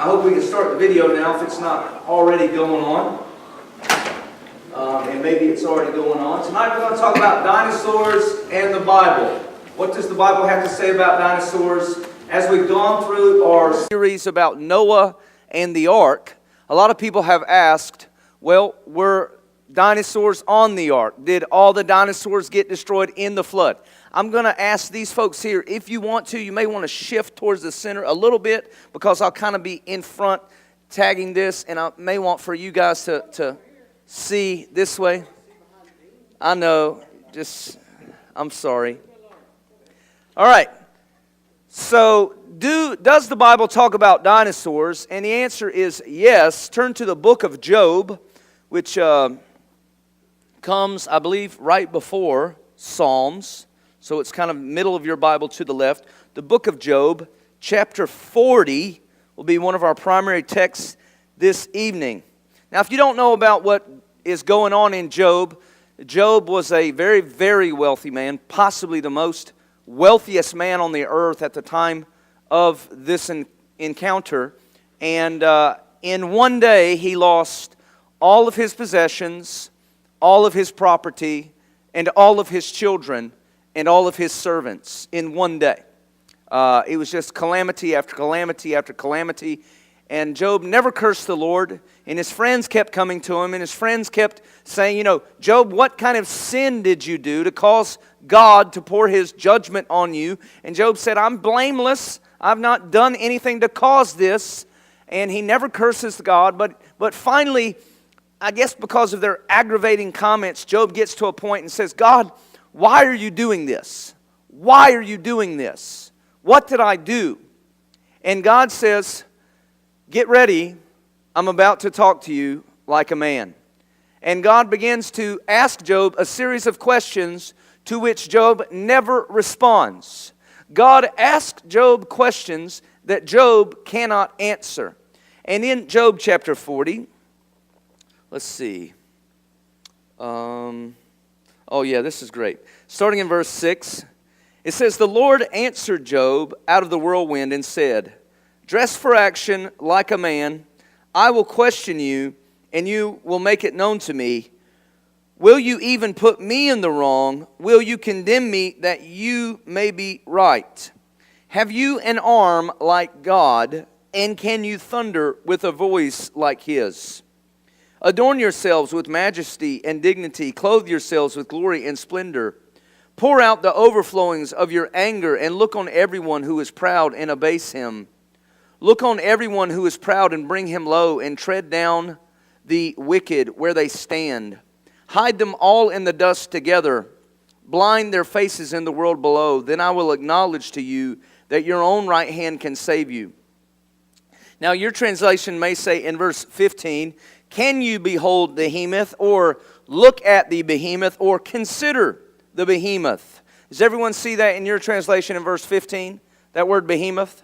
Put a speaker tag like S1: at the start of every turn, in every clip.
S1: hope we can start the video now if it's not already going on. And maybe it's already going on. Tonight we're going to talk about dinosaurs and the Bible. What does the Bible have to say about dinosaurs? As we've gone through our series about Noah and the ark, a lot of people have asked, well, were dinosaurs on the ark? Did all the dinosaurs get destroyed in the flood? I'm going to ask these folks here, if you want to, you may want to shift towards the center a little bit because I'll kind of be in front tagging this, and I may want for you guys to see this way. I know, I'm sorry. All right. So, does the Bible talk about dinosaurs? And the answer is yes. Turn to the book of Job, which comes, I believe, right before Psalms. So it's kind of middle of your Bible to the left. The book of Job, chapter 40, will be one of our primary texts this evening. Now, if you don't know about what is going on in Job, Job was a very, very wealthy man, possibly the most wealthiest man on the earth at the time of this encounter. And in one day, he lost all of his possessions, all of his property, and all of his children, and all of his servants in one day. It was just calamity after calamity after calamity. And Job never cursed the Lord. And his friends kept coming to him. And his friends kept saying, Job, what kind of sin did you do to cause God to pour His judgment on you? And Job said, I'm blameless. I've not done anything to cause this. And he never curses God. But finally, I guess because of their aggravating comments, Job gets to a point and says, God, why are you doing this? Why are you doing this? What did I do? And God says, get ready. I'm about to talk to you like a man. And God begins to ask Job a series of questions to which Job never responds. God asked Job questions that Job cannot answer. And in Job chapter 40, let's see. This is great. Starting in verse 6, it says, The Lord answered Job out of the whirlwind and said, Dress for action like a man. I will question you, and you will make it known to me. Will you even put me in the wrong? Will you condemn me that you may be right? Have you an arm like God, and can you thunder with a voice like His? Adorn yourselves with majesty and dignity. Clothe yourselves with glory and splendor. Pour out the overflowings of your anger and look on everyone who is proud and abase him. Look on everyone who is proud and bring him low, and tread down the wicked where they stand. Hide them all in the dust together. Blind their faces in the world below. Then I will acknowledge to you that your own right hand can save you. Now your translation may say in verse 15, can you behold the behemoth, or look at the behemoth, or consider the behemoth? Does everyone see that in your translation in verse 15? That word behemoth?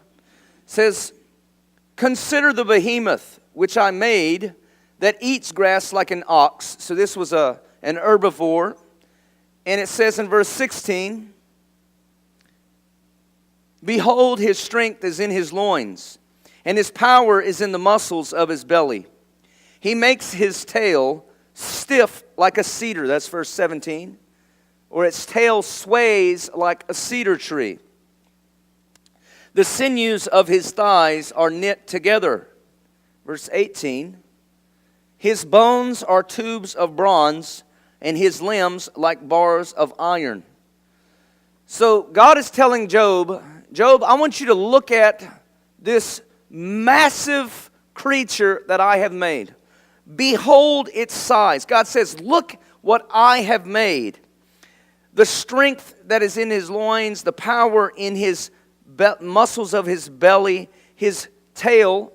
S1: It says, consider the behemoth which I made, that eats grass like an ox. So this was an herbivore. And it says in verse 16, behold, his strength is in his loins, and his power is in the muscles of his belly. He makes his tail stiff like a cedar. That's verse 17. Or its tail sways like a cedar tree. The sinews of his thighs are knit together. Verse 18. His bones are tubes of bronze, and his limbs like bars of iron. So God is telling Job, I want you to look at this massive creature that I have made. Behold its size. God says, look what I have made. The strength that is in his loins, the power in his muscles of his belly, his tail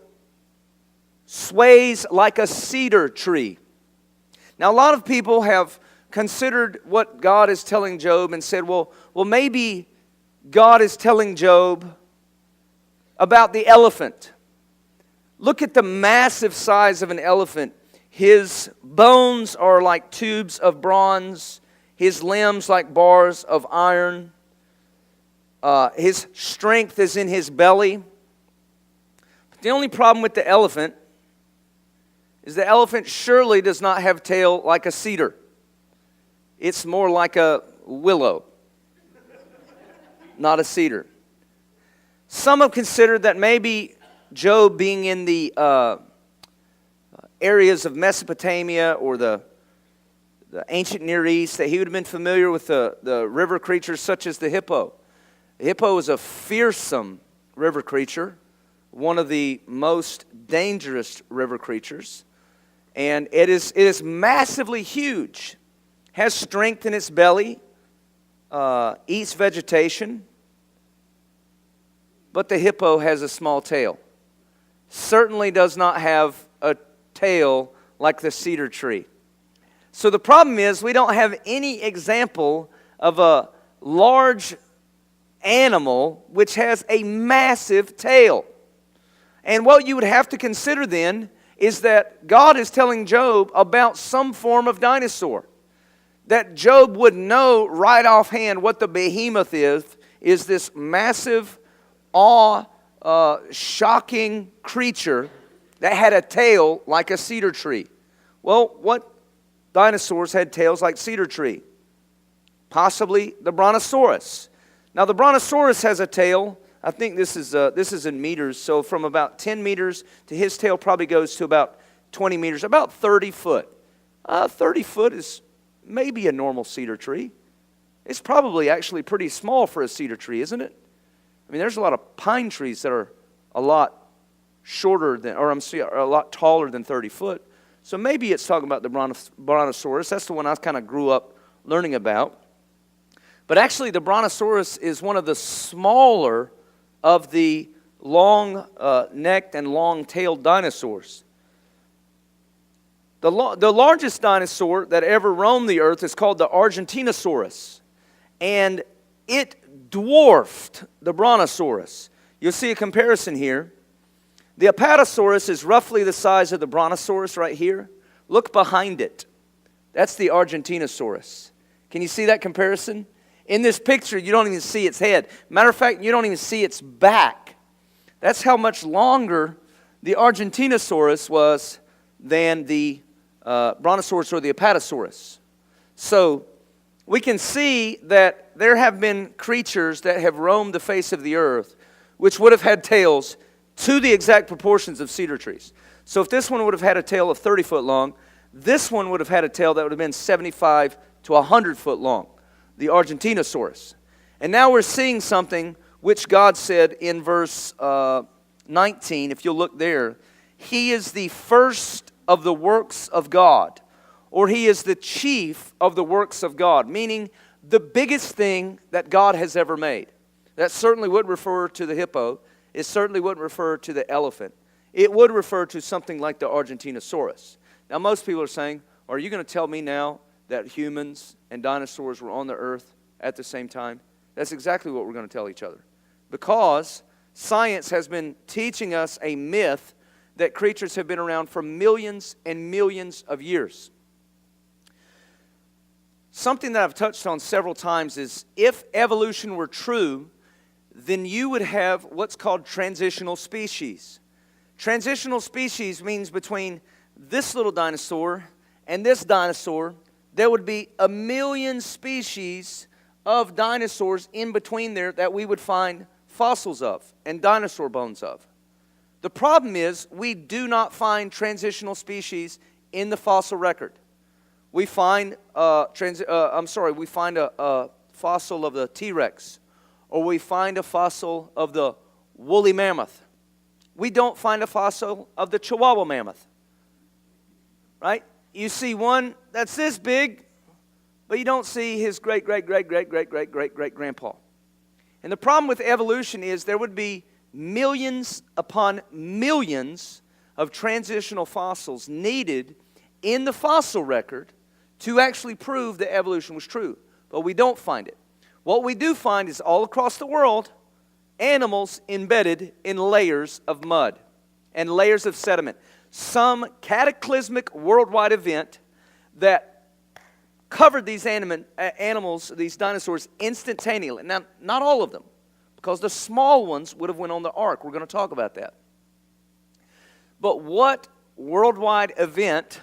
S1: sways like a cedar tree. Now, a lot of people have considered what God is telling Job and said, well, maybe God is telling Job about the elephant. Look at the massive size of an elephant. His bones are like tubes of bronze. His limbs like bars of iron. His strength is in his belly. The only problem with the elephant is the elephant surely does not have a tail like a cedar. It's more like a willow, not a cedar. Some have considered that maybe Job, being in the areas of Mesopotamia or the ancient Near East, that he would have been familiar with the river creatures such as the hippo. The hippo is a fearsome river creature, one of the most dangerous river creatures. And it is massively huge, has strength in its belly, eats vegetation, but the hippo has a small tail. Certainly does not have a tail like the cedar tree. So the problem is we don't have any example of a large animal which has a massive tail. And what you would have to consider then is that God is telling Job about some form of dinosaur. That Job would know right offhand what the behemoth is this massive, shocking creature that had a tail like a cedar tree. Well, what dinosaurs had tails like cedar tree? Possibly the Brontosaurus. Now the Brontosaurus has a tail. I think this is in meters. So from about 10 meters to his tail probably goes to about 20 meters, about 30 foot. 30 foot is maybe a normal cedar tree. It's probably actually pretty small for a cedar tree, isn't it? I mean, there's a lot of pine trees that are a lot shorter than, or a lot taller than 30 foot. So maybe it's talking about the Brontosaurus. That's the one I kind of grew up learning about. But actually, the Brontosaurus is one of the smaller of the long-necked and long-tailed dinosaurs. The largest dinosaur that ever roamed the earth is called the Argentinosaurus. And it dwarfed the Brontosaurus. You'll see a comparison here. The Apatosaurus is roughly the size of the Brontosaurus right here. Look behind it. That's the Argentinosaurus. Can you see that comparison? In this picture, you don't even see its head. Matter of fact, you don't even see its back. That's how much longer the Argentinosaurus was than the Brontosaurus or the Apatosaurus. So we can see that there have been creatures that have roamed the face of the earth which would have had tails to the exact proportions of cedar trees. So if this one would have had a tail of 30 foot long, this one would have had a tail that would have been 75 to 100 foot long, the Argentinosaurus. And now we're seeing something which God said in verse 19, if you'll look there, He is the first of the works of God, or He is the chief of the works of God, meaning the biggest thing that God has ever made. That certainly would refer to the hippo. It certainly wouldn't refer to the elephant. It would refer to something like the Argentinosaurus. Now, most people are saying, are you going to tell me now that humans and dinosaurs were on the earth at the same time? That's exactly what we're going to tell each other. Because science has been teaching us a myth that creatures have been around for millions and millions of years. Something that I've touched on several times is if evolution were true, then you would have what's called transitional species. Transitional species means between this little dinosaur and this dinosaur, there would be 1 million species of dinosaurs in between there that we would find fossils of and dinosaur bones of. The problem is we do not find transitional species in the fossil record. We find a fossil of the T-Rex, or we find a fossil of the woolly mammoth. We don't find a fossil of the Chihuahua mammoth. Right? You see one that's this big, but you don't see his great-great-great-great-great-great-great-great-grandpa. And the problem with evolution is there would be millions upon millions of transitional fossils needed in the fossil record to actually prove that evolution was true. But we don't find it. What we do find is all across the world, animals embedded in layers of mud and layers of sediment. Some cataclysmic worldwide event that covered these animals, these dinosaurs, instantaneously. Now, not all of them, because the small ones would have went on the ark. We're going to talk about that. But what worldwide event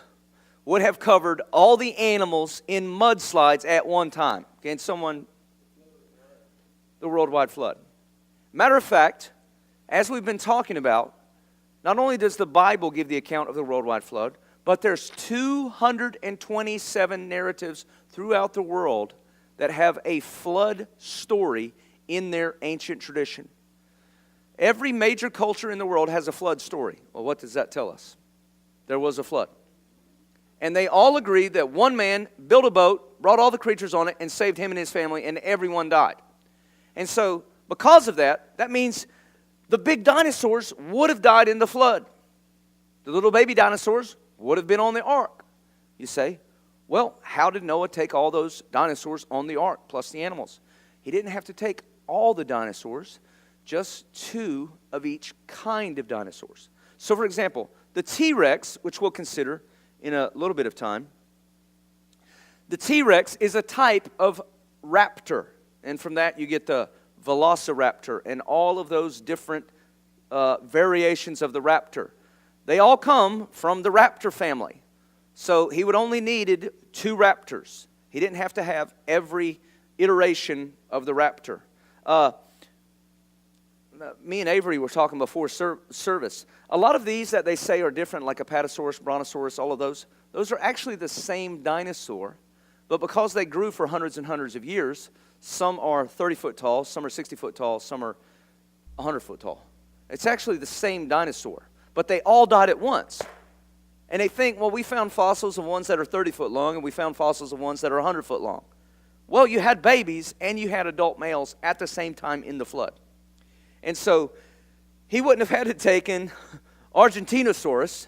S1: would have covered all the animals in mudslides at one time? Can someone? The worldwide flood. Matter of fact, as we've been talking about, not only does the Bible give the account of the worldwide flood, but there's 227 narratives throughout the world that have a flood story in their ancient tradition. Every major culture in the world has a flood story. Well, what does that tell us? There was a flood. And they all agree that one man built a boat, brought all the creatures on it, and saved him and his family, and everyone died. And so, because of that, that means the big dinosaurs would have died in the flood. The little baby dinosaurs would have been on the ark. You say, well, how did Noah take all those dinosaurs on the ark, plus the animals? He didn't have to take all the dinosaurs, just 2 of each kind of dinosaurs. So, for example, the T-Rex, which we'll consider in a little bit of time, the T-Rex is a type of raptor. And from that, you get the velociraptor and all of those different variations of the raptor. They all come from the raptor family. So he would only needed 2 raptors. He didn't have to have every iteration of the raptor. Me and Avery were talking before service. A lot of these that they say are different, like Apatosaurus, Brontosaurus, all of those are actually the same dinosaur. But because they grew for hundreds and hundreds of years, some are 30 foot tall, some are 60 foot tall, some are 100 foot tall. It's actually the same dinosaur, but they all died at once. And they think, well, we found fossils of ones that are 30 foot long, and we found fossils of ones that are 100 foot long. Well, you had babies and you had adult males at the same time in the flood. And so he wouldn't have had to taken Argentinosaurus.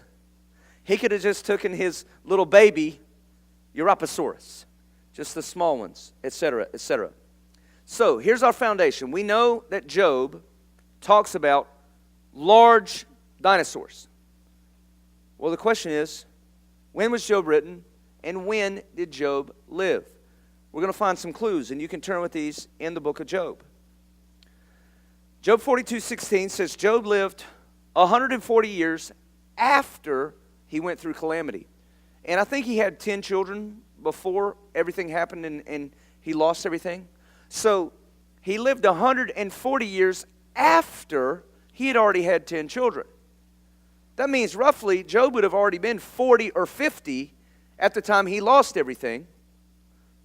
S1: He could have just taken his little baby Europasaurus, just the small ones, etc., etc. So here's our foundation. We know that Job talks about large dinosaurs. Well, the question is, when was Job written, and when did Job live? We're going to find some clues, and you can turn with these in the book of Job. Job 42:16 says Job lived 140 years after he went through calamity. And I think he had 10 children before everything happened and he lost everything. So he lived 140 years after he had already had 10 children. That means roughly Job would have already been 40 or 50 at the time he lost everything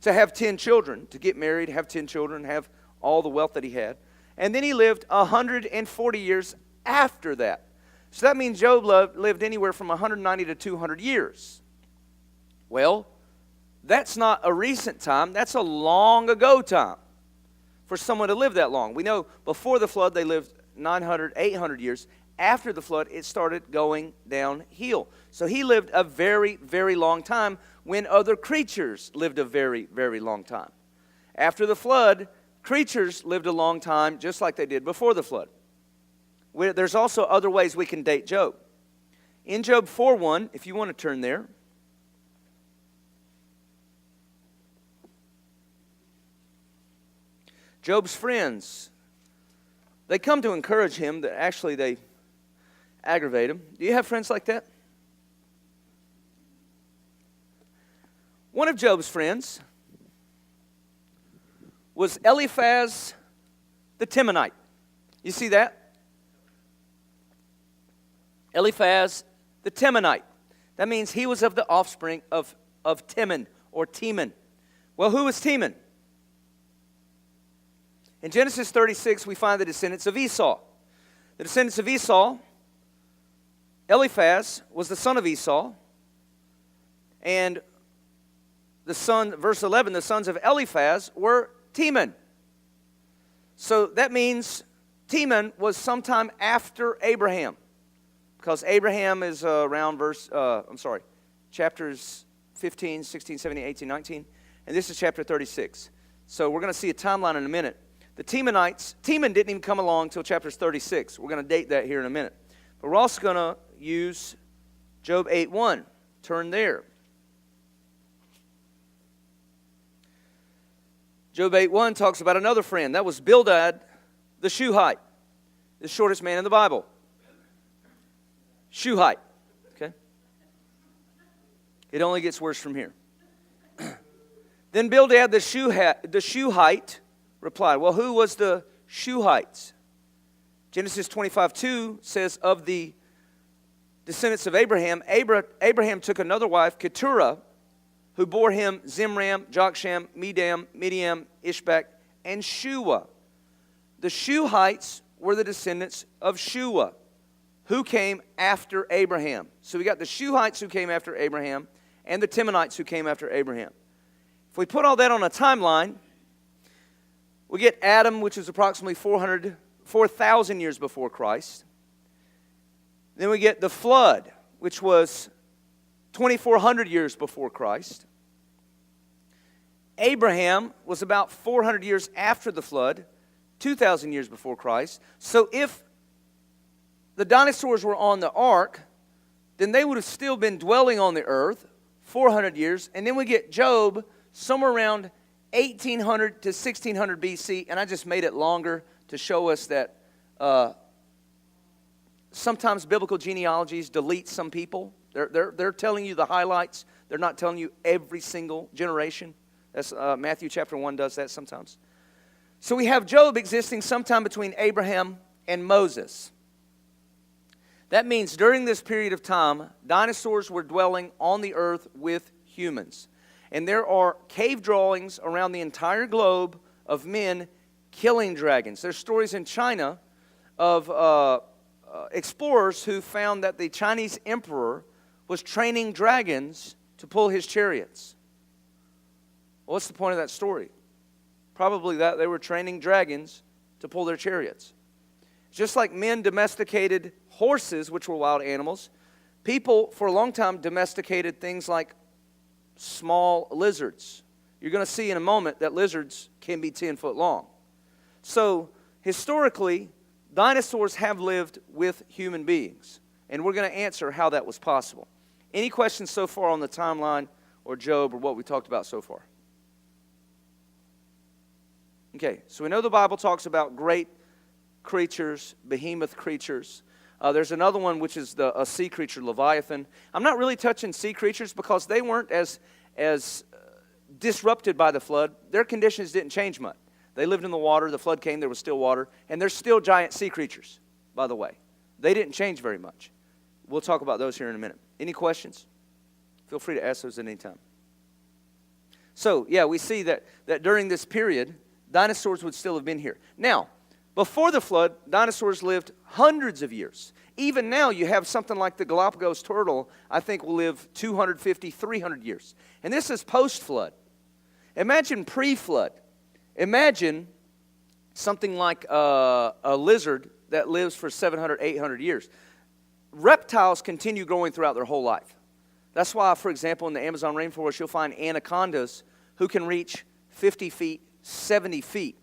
S1: to have 10 children, to get married, have 10 children, have all the wealth that he had. And then he lived 140 years after that. So that means Job lived anywhere from 190 to 200 years. Well, that's not a recent time. That's a long ago time for someone to live that long. We know before the flood they lived 900, 800 years. After the flood, it started going downhill. So he lived a very, very long time when other creatures lived a very, very long time. After the flood, creatures lived a long time just like they did before the flood. There's also other ways we can date Job. In Job 4:1, if you want to turn there, Job's friends, they come to encourage him, that actually they aggravate him. Do you have friends like that? One of Job's friends was Eliphaz the Temanite. You see that? Eliphaz the Temanite. That means he was of the offspring of Teman or Teman. Well, who was Teman? In Genesis 36, we find the descendants of Esau. The descendants of Esau, Eliphaz was the son of Esau. And verse 11, the sons of Eliphaz were Teman. So that means Teman was sometime after Abraham. Because Abraham is around chapters 15, 16, 17, 18, 19. And this is chapter 36. So we're going to see a timeline in a minute. The Temanites, Teman didn't even come along until chapters 36. We're going to date that here in a minute. But we're also going to use Job 8:1. Turn there. Job 8:1 talks about another friend. That was Bildad the Shuhite, the shortest man in the Bible. shoe height. Okay? It only gets worse from here. Then Bildad, the Shuhite, replied, well, who was the Shuhites? Genesis 25:2 says, of the descendants of Abraham, Abraham took another wife, Keturah, who bore him Zimram, Joksham, Midian, Ishbak, and Shua. The Shuhites were the descendants of Shua, who came after Abraham. So we got the Shuhites who came after Abraham, and the Timonites who came after Abraham. If we put all that on a timeline, we get Adam, which is approximately 4,000 years before Christ. Then we get the flood, which was 2,400 years before Christ. Abraham was about 400 years after the flood, 2,000 years before Christ. So if the dinosaurs were on the ark, then they would have still been dwelling on the earth 400 years. And then we get Job somewhere around 1800 to 1600 BC. And I just made it longer to show us that sometimes biblical genealogies delete some people. They're telling you the highlights. They're not telling you every single generation. That's Matthew chapter 1 does that sometimes. So we have Job existing sometime between Abraham and Moses. That means during this period of time, dinosaurs were dwelling on the earth with humans. And there are cave drawings around the entire globe of men killing dragons. There's stories in China of explorers who found that the Chinese emperor was training dragons to pull his chariots. Well, what's the point of that story? Probably that they were training dragons to pull their chariots. Just like men domesticated horses, which were wild animals, people for a long time domesticated things like small lizards. You're going to see in a moment that lizards can be 10 foot long. So, historically, dinosaurs have lived with human beings. And we're going to answer how that was possible. Any questions so far on the timeline or Job or what we talked about so far? Okay, so we know the Bible talks about great creatures, behemoth creatures. There's another one which is a sea creature, Leviathan. I'm not really touching sea creatures because they weren't as disrupted by the flood. Their conditions didn't change much. They lived in the water. The flood came. There was still water. And there's still giant sea creatures, by the way. They didn't change very much. We'll talk about those here in a minute. Any questions? Feel free to ask those at any time. So, yeah, we see that during this period, dinosaurs would still have been here. Now, before the flood, dinosaurs lived hundreds of years. Even now, you have something like the Galapagos turtle, I think will live 250, 300 years. And this is post-flood. Imagine pre-flood. Imagine something like a lizard that lives for 700, 800 years. Reptiles continue growing throughout their whole life. That's why, for example, in the Amazon rainforest, you'll find anacondas who can reach 50 feet, 70 feet.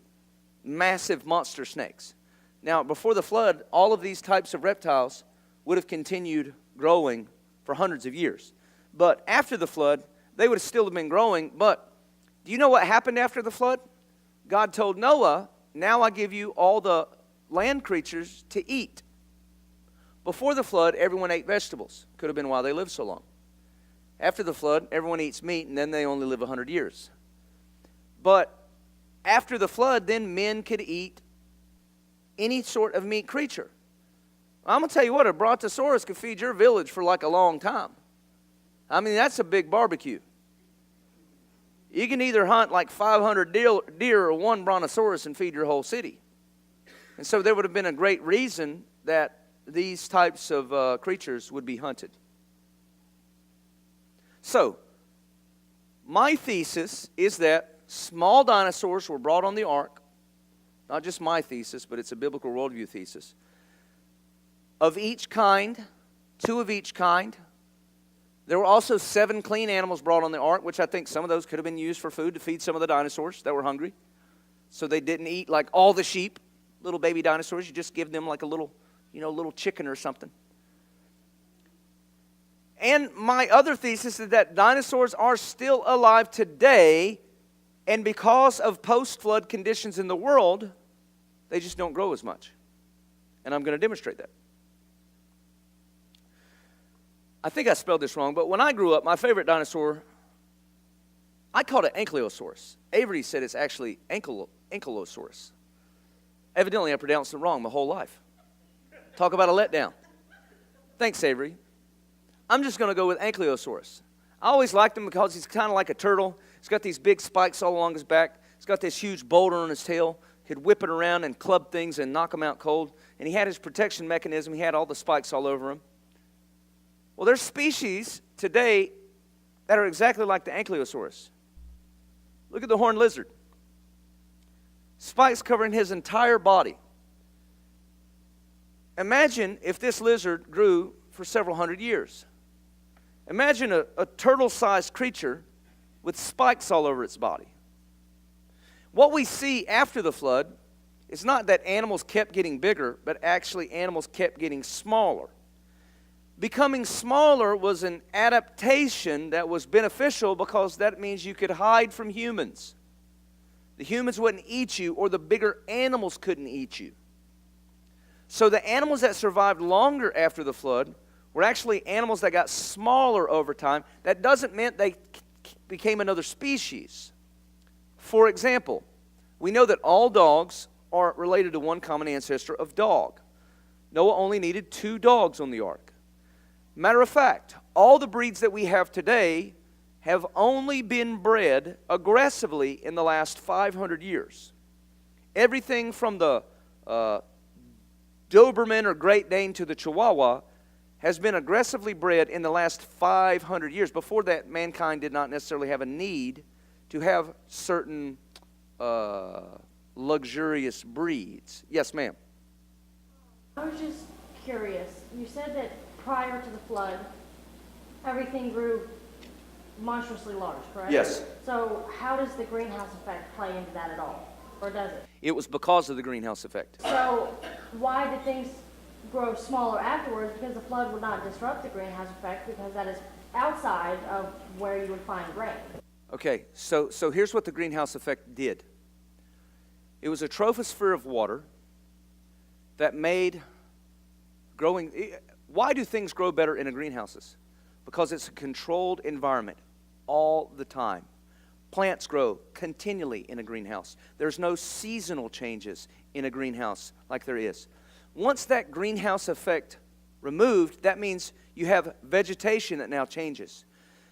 S1: Massive monster snakes. Now, before the flood, all of these types of reptiles would have continued growing for hundreds of years. But after the flood, they would have still have been growing. But do you know what happened after the flood? God told Noah, now I give you all the land creatures to eat. Before the flood, everyone ate vegetables. Could have been why they lived so long. After the flood, everyone eats meat, and then they only live 100 years. But after the flood, then men could eat any sort of meat creature. I'm going to tell you what, a brontosaurus could feed your village for like a long time. I mean, that's a big barbecue. You can either hunt like 500 deer or one brontosaurus and feed your whole city. And so there would have been a great reason that these types of creatures would be hunted. So, my thesis is that small dinosaurs were brought on the ark. Not just my thesis, but it's a biblical worldview thesis. Of each kind, 2 of each kind. There were also 7 clean animals brought on the ark, which I think some of those could have been used for food to feed some of the dinosaurs that were hungry. So they didn't eat like all the sheep, little baby dinosaurs. You just give them like a little chicken or something. And my other thesis is that dinosaurs are still alive today. And because of post-flood conditions in the world, they just don't grow as much. And I'm going to demonstrate that. I think I spelled this wrong, but when I grew up, my favorite dinosaur, I called it Ankylosaurus. Avery said it's actually Ankylosaurus. Evidently, I pronounced it wrong my whole life. Talk about a letdown. Thanks, Avery. I'm just going to go with Ankylosaurus. I always liked him because he's kind of like a turtle. He's got these big spikes all along his back. He's got this huge boulder on his tail. He'd whip it around and club things and knock them out cold. And he had his protection mechanism. He had all the spikes all over him. Well, there's species today that are exactly like the Ankylosaurus. Look at the horned lizard. Spikes covering his entire body. Imagine if this lizard grew for several hundred years. Imagine a turtle-sized creature with spikes all over its body. What we see after the flood is not that animals kept getting bigger, but actually animals kept getting smaller. Becoming smaller was an adaptation that was beneficial because that means you could hide from humans. The humans wouldn't eat you, or the bigger animals couldn't eat you. So the animals that survived longer after the flood were actually animals that got smaller over time. That doesn't mean they became another species. For example, we know that all dogs are related to one common ancestor of dog. Noah only needed 2 dogs on the ark. Matter of fact, all the breeds that we have today have only been bred aggressively in the last 500 years. Everything from the Doberman or Great Dane to the Chihuahua has been aggressively bred in the last 500 years. Before that, mankind did not necessarily have a need to have certain luxurious breeds. Yes, ma'am.
S2: I was just curious. You said that prior to the flood, everything grew monstrously large, correct?
S1: Yes.
S2: So how does the greenhouse effect play into that at all? Or does it?
S1: It was because of the greenhouse effect.
S2: So why did things grow smaller afterwards? Because the flood would not disrupt the greenhouse effect, because that is outside of where you would find rain.
S1: Okay, so here's what the greenhouse effect did. It was a troposphere of water that made growing... Why do things grow better in a greenhouses? Because it's a controlled environment all the time. Plants grow continually in a greenhouse. There's no seasonal changes in a greenhouse like there is. Once that greenhouse effect removed, that means you have vegetation that now changes.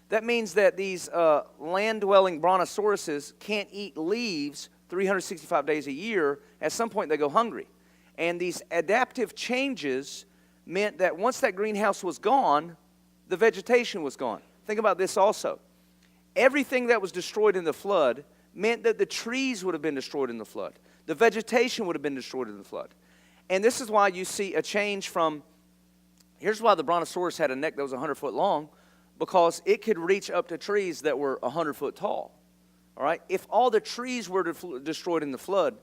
S1: That means that these land-dwelling brontosauruses can't eat leaves 365 days a year. At some point, they go hungry. And these adaptive changes meant that once that greenhouse was gone, the vegetation was gone. Think about this also. Everything that was destroyed in the flood meant that the trees would have been destroyed in the flood. The vegetation would have been destroyed in the flood. And this is why you see a change from, here's why the Brontosaurus had a neck that was 100 foot long, because it could reach up to trees that were 100 foot tall. All right? If all the trees were destroyed in the flood,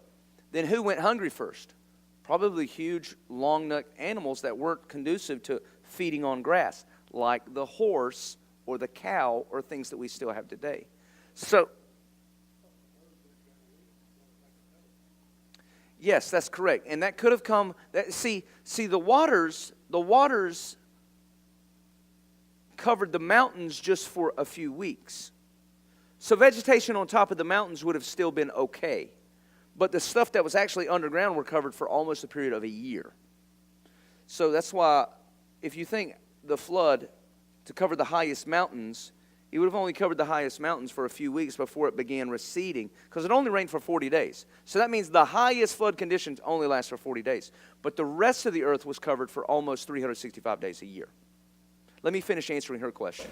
S1: then who went hungry first? Probably huge, long-necked animals that weren't conducive to feeding on grass, like the horse or the cow or things that we still have today. So, yes, that's correct. And that could have come, see the waters covered the mountains just for a few weeks. So vegetation on top of the mountains would have still been okay. But the stuff that was actually underground were covered for almost a period of a year. So that's why, if you think the flood to cover the highest mountains, it would have only covered the highest mountains for a few weeks before it began receding, because it only rained for 40 days. So that means the highest flood conditions only last for 40 days. But the rest of the earth was covered for almost 365 days a year. Let me finish answering her question.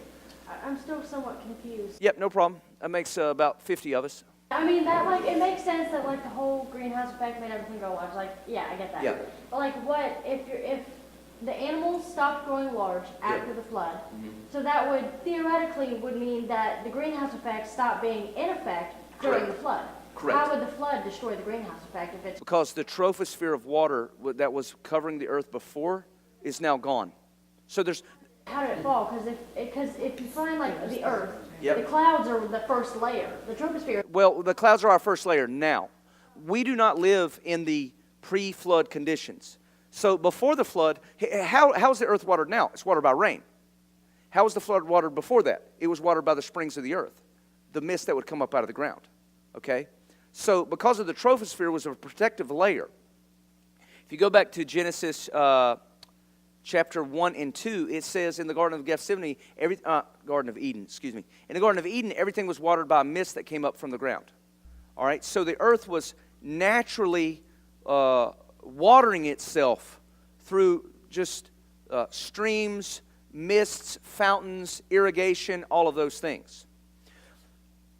S2: I'm still somewhat confused.
S1: Yep, no problem. That makes about 50 of us.
S2: I mean, that, like, it makes sense that, like, the whole greenhouse effect made everything go large. Like, yeah, I get that.
S1: Yeah.
S2: But, like, what, if the animals stopped growing large after the flood, so that would, theoretically, would mean that the greenhouse effect stopped being in effect during the flood.
S1: Correct.
S2: How would the flood destroy the greenhouse effect if it's...
S1: Because the troposphere of water that was covering the earth before is now gone. So there's...
S2: How did it fall? Because if you find, like, the earth,
S1: Yep.
S2: the clouds are the first layer. The troposphere...
S1: Well, the clouds are our first layer now. We do not live in the pre-flood conditions. So before the flood, how's the earth watered now? It's watered by rain. How was the flood watered before that? It was watered by the springs of the earth, the mist that would come up out of the ground. Okay? So because of the troposphere was a protective layer. If you go back to Genesis chapter 1 and 2, it says in the Garden of Gethsemane, Garden of Eden, excuse me. In the Garden of Eden, everything was watered by a mist that came up from the ground. All right? So the earth was naturally watering itself through just streams, mists, fountains, irrigation, all of those things.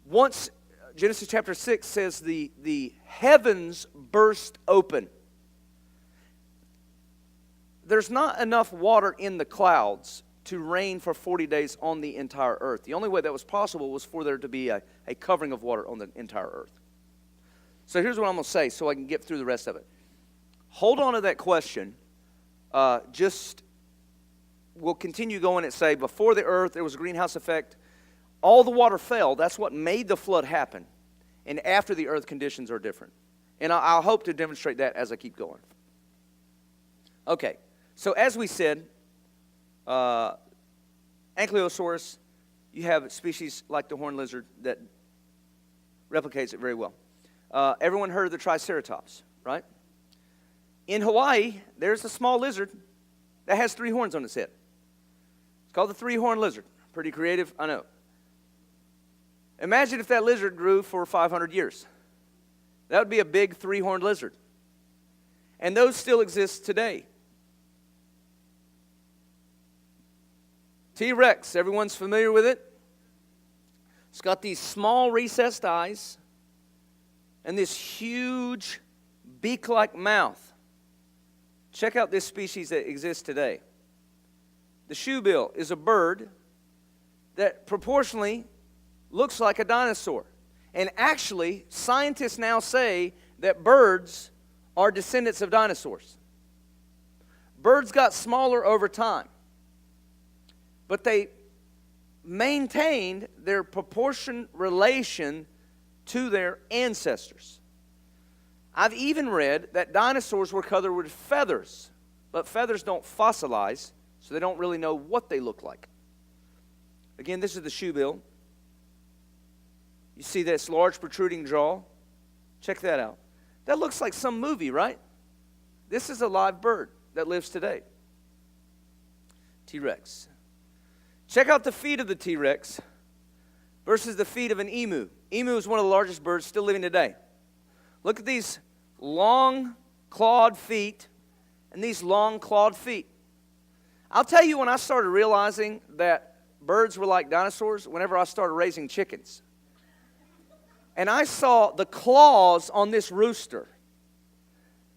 S1: Once Genesis chapter 6 says the heavens burst open. There's not enough water in the clouds to rain for 40 days on the entire earth. The only way that was possible was for there to be a covering of water on the entire earth. So here's what I'm going to say so I can get through the rest of it. Hold on to that question. We'll continue going and say, before the earth, there was a greenhouse effect. All the water fell. That's what made the flood happen. And after the earth, conditions are different. And I'll hope to demonstrate that as I keep going. Okay. So as we said, Ankylosaurus, you have species like the horned lizard that replicates it very well. Everyone heard of the Triceratops, right? In Hawaii, there's a small lizard that has 3 horns on its head. It's called the 3-horned lizard. Pretty creative, I know. Imagine if that lizard grew for 500 years. That would be a big 3-horned lizard. And those still exist today. T-Rex, everyone's familiar with it? It's got these small recessed eyes and this huge beak-like mouth. Check out this species that exists today. The shoebill is a bird that proportionally looks like a dinosaur. And actually, scientists now say that birds are descendants of dinosaurs. Birds got smaller over time, but they maintained their proportion relation to their ancestors. I've even read that dinosaurs were covered with feathers, but feathers don't fossilize, so they don't really know what they look like. Again, this is the shoebill. You see this large protruding jaw? Check that out. That looks like some movie, right? This is a live bird that lives today. T-Rex. Check out the feet of the T-Rex versus the feet of an emu. Emu is one of the largest birds still living today. Look at these long clawed feet and these long clawed feet. I'll tell you, when I started realizing that birds were like dinosaurs, whenever I started raising chickens. And I saw the claws on this rooster.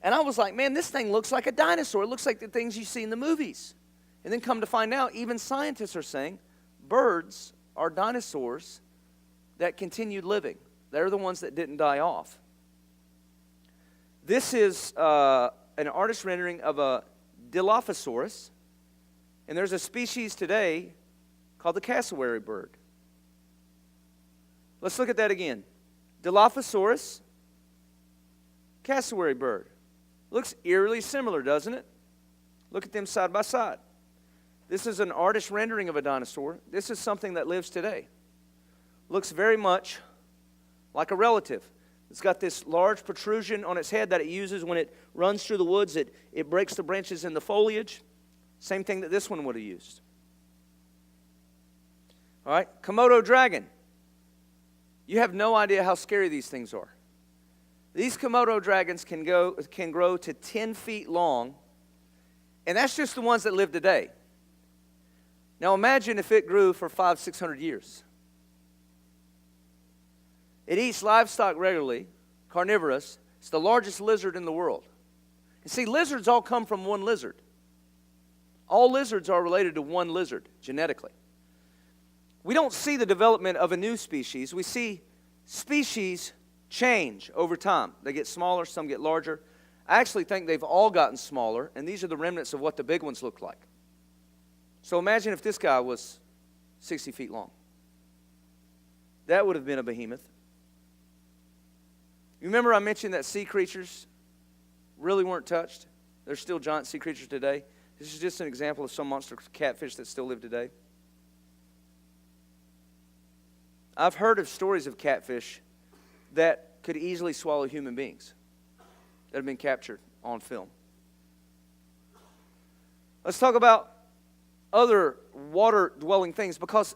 S1: And I was like, man, this thing looks like a dinosaur. It looks like the things you see in the movies. And then come to find out, even scientists are saying birds are dinosaurs that continued living. They're the ones that didn't die off. This is an artist rendering of a Dilophosaurus. And there's a species today called the cassowary bird. Let's look at that again. Dilophosaurus, cassowary bird. Looks eerily similar, doesn't it? Look at them side by side. This is an artist rendering of a dinosaur. This is something that lives today. Looks very much like a relative. It's got this large protrusion on its head that it uses when it runs through the woods. It breaks the branches in the foliage. Same thing that this one would have used. All right, Komodo dragon. You have no idea how scary these things are. These Komodo dragons can grow to 10 feet long, and that's just the ones that live today. Now imagine if it grew for 500-600 years. It eats livestock regularly, carnivorous. It's the largest lizard in the world. And see, lizards all come from one lizard. All lizards are related to one lizard genetically. We don't see the development of a new species. We see species change over time. They get smaller, some get larger. I actually think they've all gotten smaller, and these are the remnants of what the big ones look like. So imagine if this guy was 60 feet long. That would have been a behemoth. You remember I mentioned that sea creatures really weren't touched? There's still giant sea creatures today. This is just an example of some monster catfish that still live today. I've heard of stories of catfish that could easily swallow human beings that have been captured on film. Let's talk about other water-dwelling things, because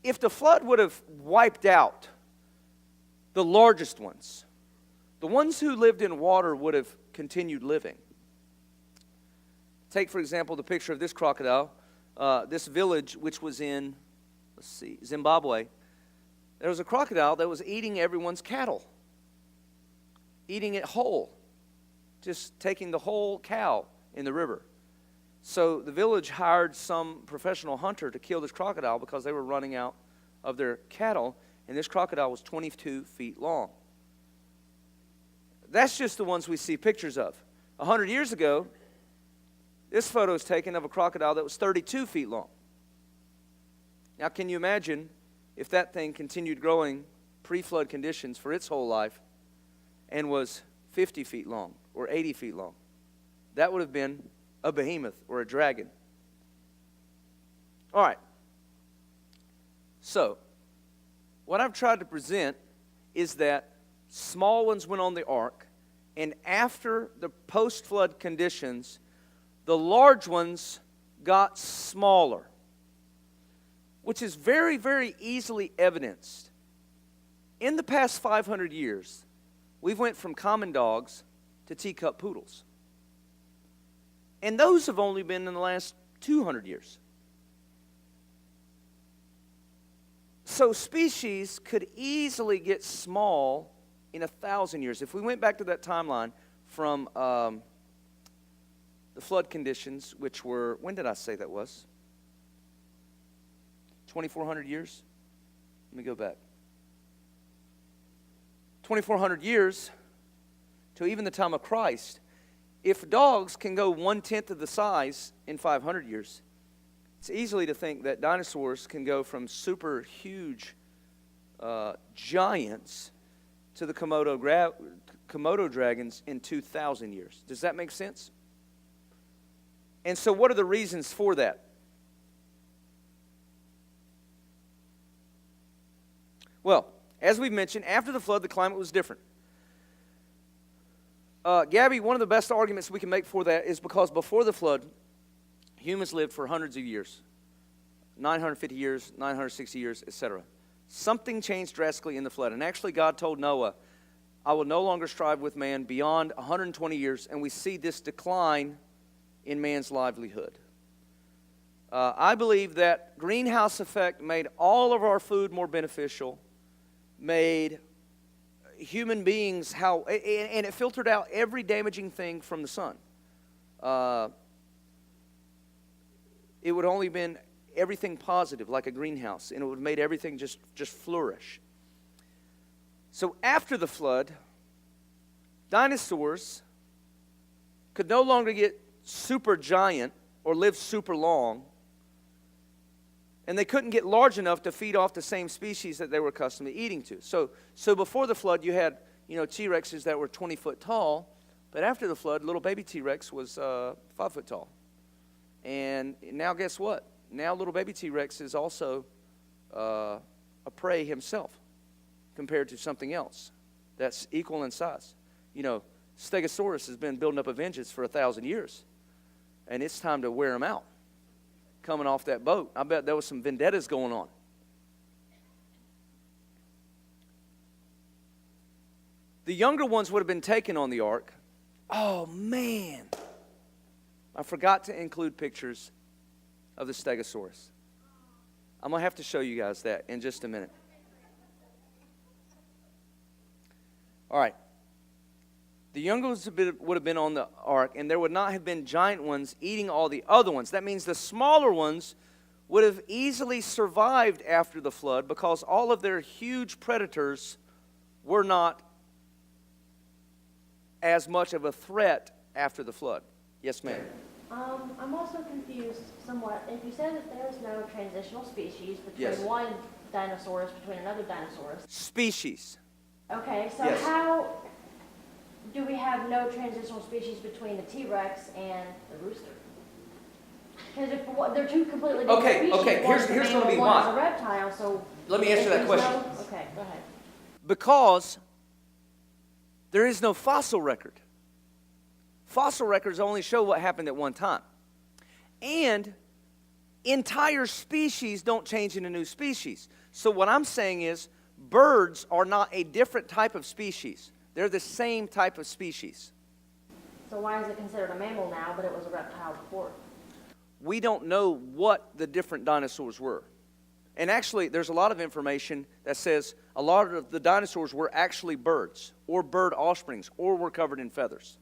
S1: if the flood would have wiped out the largest ones, the ones who lived in water would have continued living. Take, for example, the picture of this crocodile, this village which was in, Zimbabwe. There was a crocodile that was eating everyone's cattle, eating it whole, just taking the whole cow in the river. So the village hired some professional hunter to kill this crocodile because they were running out of their cattle, and this crocodile was 22 feet long. That's just the ones we see pictures of. 100 years ago, this photo is taken of a crocodile that was 32 feet long. Now, can you imagine if that thing continued growing pre-flood conditions for its whole life and was 50 feet long or 80 feet long? That would have been a behemoth or a dragon. All right. So, what I've tried to present is that small ones went on the ark, and after the post-flood conditions, the large ones got smaller, which is very, very easily evidenced. In the past 500 years, we've went from common dogs to teacup poodles. And those have only been in the last 200 years. So species could easily get small in 1,000 years. If we went back to that timeline from the flood conditions, which were, when did I say that was? 2,400 years? Let me go back. 2,400 years to even the time of Christ. If dogs can go 1/10 of the size in 500 years, it's easily to think that dinosaurs can go from super huge giants to the Komodo dragons in 2,000 years. Does that make sense? And so what are the reasons for that? Well, as we've mentioned, after the flood, the climate was different. Gabby, one of the best arguments we can make for that is because before the flood, humans lived for hundreds of years, 950 years, 960 years, etc. Something changed drastically in the flood. And actually, God told Noah, I will no longer strive with man beyond 120 years. And we see this decline in man's livelihood. I believe that greenhouse effect made all of our food more beneficial, made human beings and it filtered out every damaging thing from the sun. It would only been everything positive, like a greenhouse, and it would have made everything just flourish. So after the flood, dinosaurs could no longer get super giant or live super long, and they couldn't get large enough to feed off the same species that they were accustomed to eating to. So before the flood, you had T-Rexes that were 20 foot tall, but after the flood, little baby T-Rex was 5 foot tall. And now guess what? Now little baby T-Rex is also a prey himself compared to something else that's equal in size. Stegosaurus has been building up a vengeance for 1,000 years, and it's time to wear him out. Coming off that boat, I bet there was some vendettas going on. The younger ones would have been taken on the ark. Oh man, I forgot to include pictures of the Stegosaurus. I'm going to have to show you guys that in just a minute. All right. The younger ones would have been on the ark, and there would not have been giant ones eating all the other ones. That means the smaller ones would have easily survived after the flood because all of their huge predators were not as much of a threat after the flood. Yes, ma'am.
S2: I'm also confused somewhat. If you said that there's no transitional species between
S1: Yes.
S2: one dinosaurus between another dinosaurus.
S1: Species.
S2: Okay, so
S1: Yes.
S2: how do we have no transitional species between the T-Rex and the rooster? Because if they're two completely different species,
S1: okay.
S2: one's
S1: Here's
S2: a
S1: gonna be
S2: mammal, one's
S1: why.
S2: a reptile, so
S1: Let me answer that question.
S2: Okay, go ahead.
S1: Because there is no fossil record. Fossil records only show what happened at one time. And entire species don't change into new species. So what I'm saying is birds are not a different type of species. They're the same type of species.
S2: So why is it considered a mammal now, but it was a reptile before?
S1: We don't know what the different dinosaurs were. And actually, there's a lot of information that says a lot of the dinosaurs were actually birds or bird offsprings or were covered in feathers.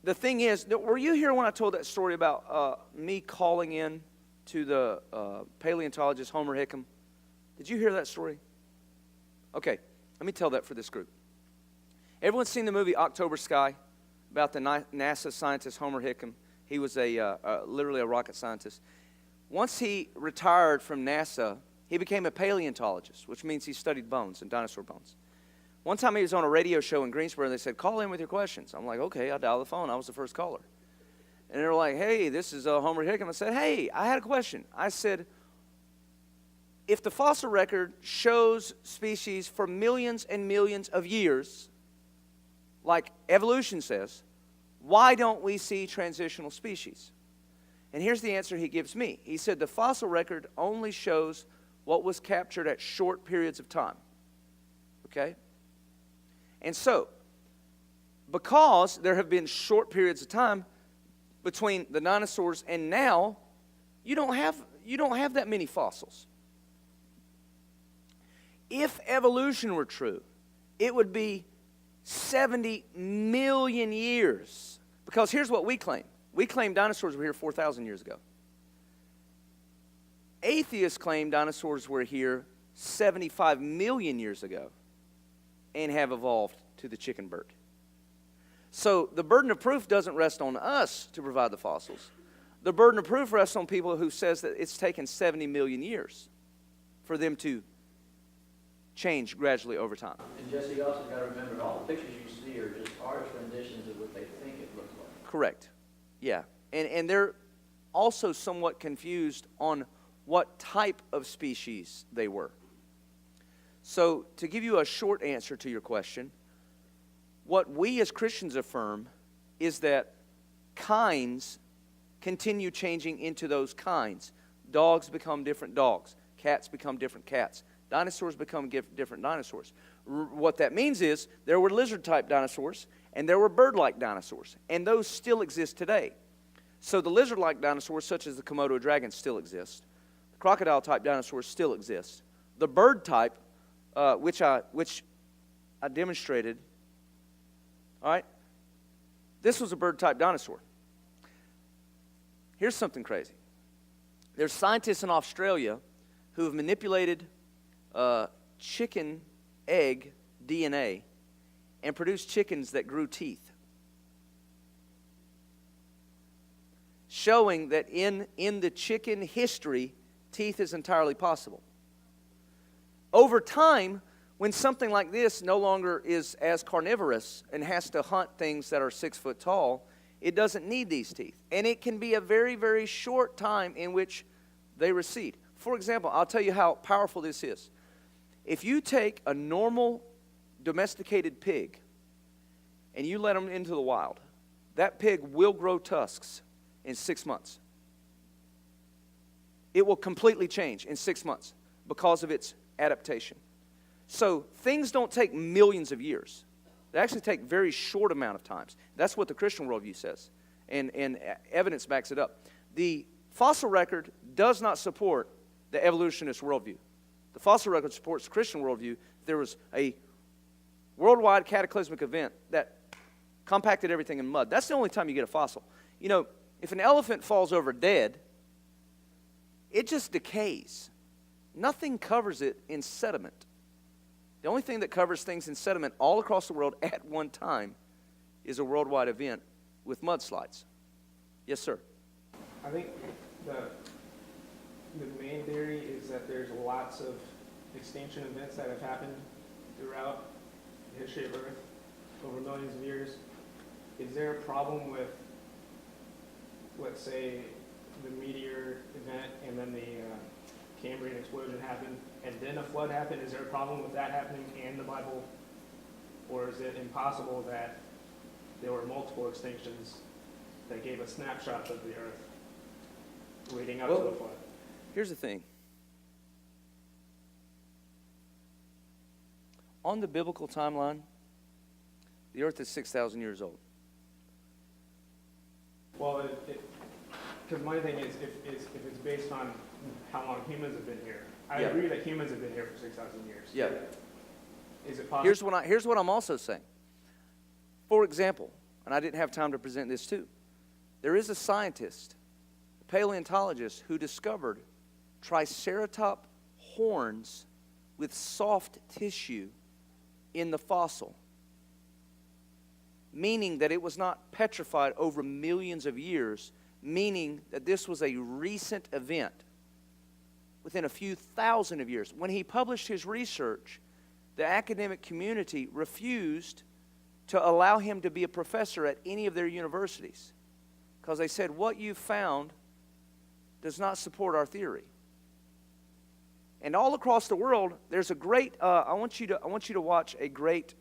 S1: The thing is, were you here when I told that story about me calling in to the paleontologist Homer Hickam? Did you hear that story? Okay, let me tell that for this group. Everyone's seen the movie October Sky about the NASA scientist Homer Hickam. He was literally a rocket scientist. Once he retired from NASA, he became a paleontologist, which means he studied bones and dinosaur bones. One time he was on a radio show in Greensboro, and they said, call in with your questions. I'm like, okay, I'll dial the phone. I was the first caller. And they were like, hey, this is Homer Hickam. I said, hey, I had a question. I said, if the fossil record shows species for millions and millions of years, like evolution says, why don't we see transitional species? And here's the answer he gives me. He said the fossil record only shows what was captured at short periods of time. Okay? And so, because there have been short periods of time between the dinosaurs and now, you don't have that many fossils. If evolution were true, it would be 70 million years. Because here's what we claim. We claim dinosaurs were here 4,000 years ago. Atheists claim dinosaurs were here 75 million years ago and have evolved to the chicken bird. So the burden of proof doesn't rest on us to provide the fossils. The burden of proof rests on people who says that it's taken 70 million years for them to change gradually over time.
S3: And Jesse, you also got to remember all the pictures you see are just artist renditions of what they think it looks like.
S1: Correct. Yeah. And they're also somewhat confused on what type of species they were. So to give you a short answer to your question, what we as Christians affirm is that kinds continue changing into those kinds. Dogs become different dogs. Cats become different cats. Dinosaurs become different dinosaurs. What that means is there were lizard-type dinosaurs and there were bird-like dinosaurs, and those still exist today. So the lizard-like dinosaurs, such as the Komodo dragon, still exist. The crocodile-type dinosaurs still exist. The bird-type, which I demonstrated, all right, this was a bird-type dinosaur. Here's something crazy. There's scientists in Australia who have manipulated chicken egg DNA and produced chickens that grew teeth, showing that in the chicken history, teeth is entirely possible. Over time, when something like this no longer is as carnivorous and has to hunt things that are 6 foot tall, it doesn't need these teeth. And it can be a very, very short time in which they recede. For example, I'll tell you how powerful this is. If you take a normal domesticated pig and you let them into the wild, that pig will grow tusks in 6 months. It will completely change in 6 months because of its adaptation. So things don't take millions of years. They actually take very short amount of times. That's what the Christian worldview says, and evidence backs it up. The fossil record does not support the evolutionist worldview. The fossil record supports the Christian worldview. There was a worldwide cataclysmic event that compacted everything in mud. That's the only time you get a fossil. You know, if an elephant falls over dead, it just decays. Nothing covers it in sediment. The only thing that covers things in sediment all across the world at one time is a worldwide event with mudslides. Yes, sir.
S4: I think the main theory is that there's lots of extinction events that have happened throughout the history of Earth over millions of years. Is there a problem with, let's say, the meteor event and then the Cambrian explosion happened and then a flood happened? Is there a problem with that happening and the Bible? Or is it impossible that there were multiple extinctions that gave us snapshots of the earth leading up to the flood?
S1: Here's the thing. On the biblical timeline, the earth is 6,000 years old.
S4: Well, because my thing is, if it's based on how long humans have been here, I agree that humans have been here for 6,000 years.
S1: Yeah.
S4: Is it possible?
S1: Here's what I'm also saying. For example, and I didn't have time to present this too, there is a scientist, a paleontologist, who discovered triceratop horns with soft tissue in the fossil, meaning that it was not petrified over millions of years, meaning that this was a recent event within a few thousand of years. When he published his research, the academic community refused to allow him to be a professor at any of their universities because they said, what you found does not support our theory. And all across the world, there's a great, I want you to watch a great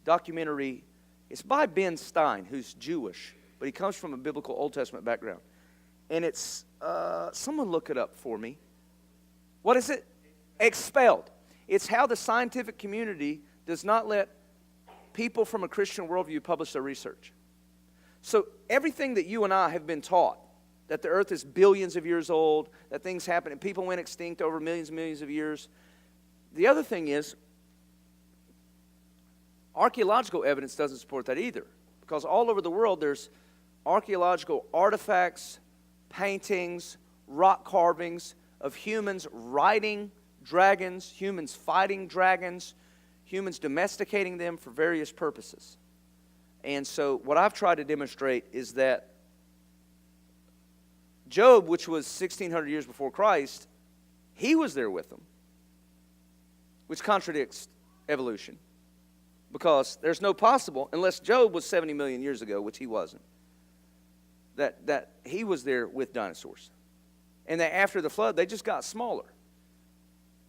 S1: documentary. It's by Ben Stein, who's Jewish, but he comes from a biblical Old Testament background. And it's, someone look it up for me. What is it? Expelled. It's how the scientific community does not let people from a Christian worldview publish their research. So everything that you and I have been taught, that the earth is billions of years old, that things happen, and people went extinct over millions and millions of years. The other thing is, archaeological evidence doesn't support that either. Because all over the world, there's archaeological artifacts, paintings, rock carvings of humans riding dragons, humans fighting dragons, humans domesticating them for various purposes. And so what I've tried to demonstrate is that Job, which was 1,600 years before Christ, he was there with them, which contradicts evolution. Because there's no possible, unless Job was 70 million years ago, which he wasn't, that he was there with dinosaurs. And that after the flood, they just got smaller.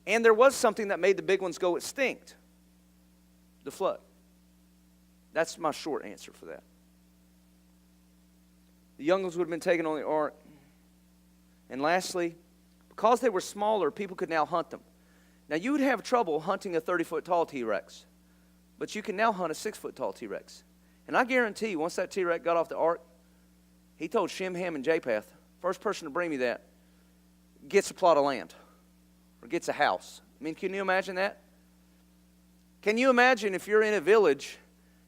S1: And there was something that made the big ones go extinct. The flood. That's my short answer for that. The young ones would have been taken on the ark. And lastly, because they were smaller, people could now hunt them. Now, you would have trouble hunting a 30-foot tall T-Rex. But you can now hunt a 6-foot tall T-Rex. And I guarantee you, once that T-Rex got off the ark, he told Shem, Ham, and Japheth, first person to bring me that gets a plot of land or gets a house. I mean, can you imagine that? Can you imagine if you're in a village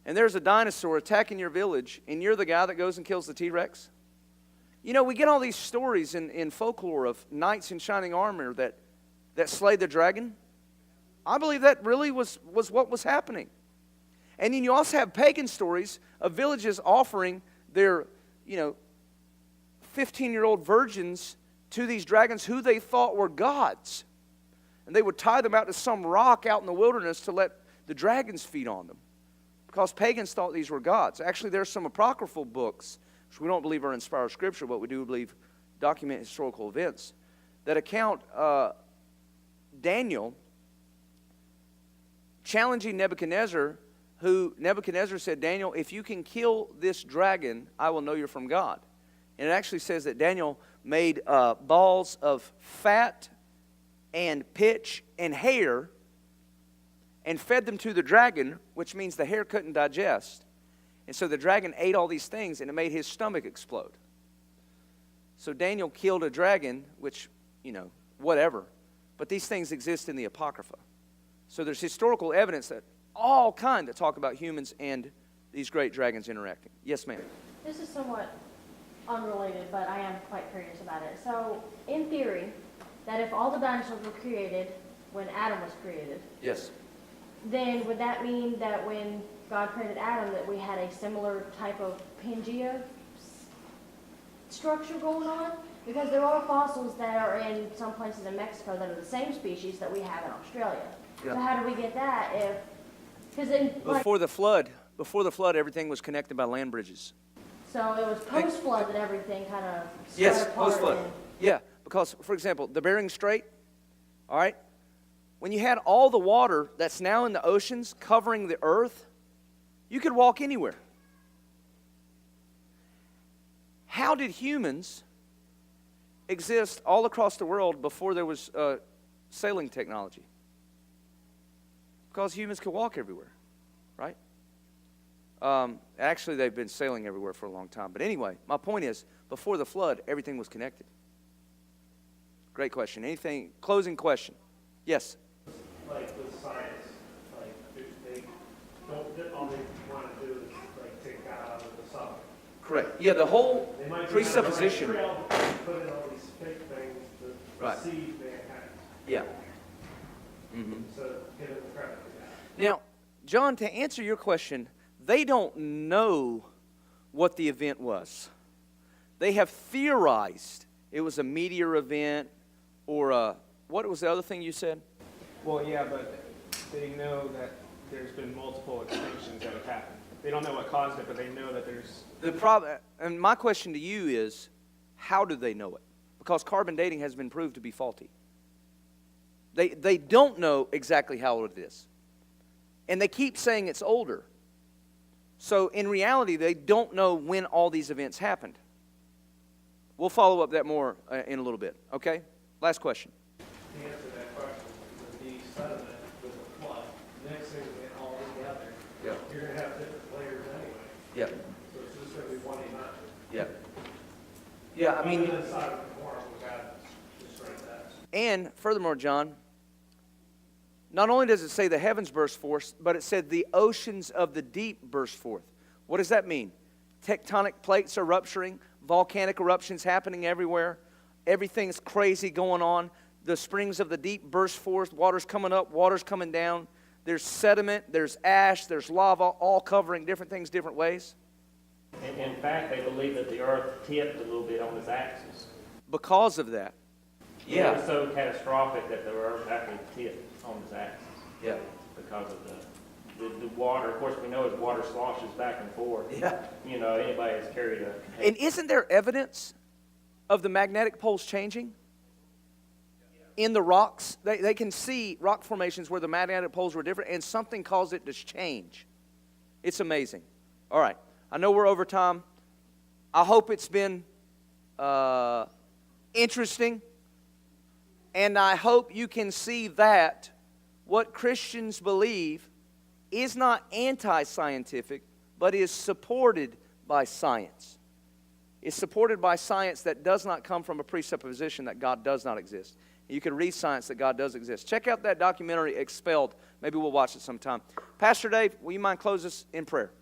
S1: and there's a dinosaur attacking your village and you're the guy that goes and kills the T-Rex? You know, we get all these stories in folklore of knights in shining armor that slay the dragon. I believe that really was what was happening. And then you also have pagan stories of villages offering their, 15-year-old virgins to these dragons who they thought were gods. And they would tie them out to some rock out in the wilderness to let the dragons feed on them. Because pagans thought these were gods. Actually, there are some apocryphal books, which we don't believe are inspired scripture, but we do believe document historical events, that account Daniel challenging Nebuchadnezzar, who Nebuchadnezzar said, Daniel, if you can kill this dragon, I will know you're from God. And it actually says that Daniel made balls of fat and pitch and hair and fed them to the dragon, which means the hair couldn't digest. And so the dragon ate all these things and it made his stomach explode. So Daniel killed a dragon, which, whatever. But these things exist in the Apocrypha. So there's historical evidence that all kind that talk about humans and these great dragons interacting. Yes, ma'am.
S2: This is somewhat unrelated, but I am quite curious about it. So, in theory, that if all the dinosaurs were created when Adam was created,
S1: Yes.
S2: then would that mean that when God created Adam that we had a similar type of Pangea structure going on? Because there are fossils that are in some places in Mexico that are the same species that we have in Australia.
S1: Yeah.
S2: So how do we get that if, because in,
S1: Before the flood, everything was connected by land bridges.
S2: so it was post-flood that everything kind of
S1: Yes,
S2: spread apart
S1: post-flood.
S2: and-
S1: Yeah, because, for example, the Bering Strait, All right? When you had all the water that's now in the oceans covering the earth, you could walk anywhere. How did humans exist all across the world before there was sailing technology? Because humans could walk everywhere, right? Actually, they've been sailing everywhere for a long time. But anyway, my point is, before the flood, everything was connected. Great question. Anything, closing question? Yes?
S5: Like with science, like they don't, all they want to do is like take God out of the sun.
S1: Correct. Yeah, the whole
S5: They might
S1: presupposition.
S5: put in all these fake things to
S1: Right.
S5: deceive mankind.
S1: Yeah. Mm-hmm.
S5: So give it credit for that.
S1: Now, John, to answer your question, they don't know what the event was. They have theorized it was a meteor event or a, what was the other thing you said?
S4: Well, yeah, but they know that there's been multiple extinctions that have happened. They don't know what caused it, but they know that there's...
S1: The problem, and my question to you is, how do they know it? Because carbon dating has been proved to be faulty. They don't know exactly how old it is. And they keep saying it's older. So in reality, they don't know when all these events happened. We'll follow up that more in a little bit. Okay? Last question.
S5: To answer that question, with the sediment, with the flood, mixing it all together,
S1: Yeah.
S5: you're going to have different layers anyway.
S1: Yeah.
S5: So it's just going to be one event.
S1: Yeah. Yeah, I mean...
S5: Other than Sodom and Gomorrah, we got just right that.
S1: And furthermore, John, not only does it say the heavens burst forth, but it said the oceans of the deep burst forth. What does that mean? Tectonic plates are rupturing, volcanic eruptions happening everywhere, everything's crazy going on. The springs of the deep burst forth, water's coming up, water's coming down. There's sediment, there's ash, there's lava, all covering different things different ways.
S6: In fact, they believe that the earth tipped a little bit on its axis.
S1: Because of that.
S6: It was so catastrophic that the earth actually tipped on its axis.
S1: Yeah.
S6: Because of the water. Of course, we know as water sloshes back and forth.
S1: Yeah.
S6: You know, anybody that's carried a...
S1: And isn't there evidence of the magnetic poles changing? In the rocks, they can see rock formations where the magnetic poles were different, and something caused it to change. It's amazing. All right. I know we're over time. I hope it's been interesting. And I hope you can see that what Christians believe is not anti-scientific, but is supported by science. It's supported by science that does not come from a presupposition that God does not exist. You can read science that God does exist. Check out that documentary, Expelled. Maybe we'll watch it sometime. Pastor Dave, will you mind close us in prayer?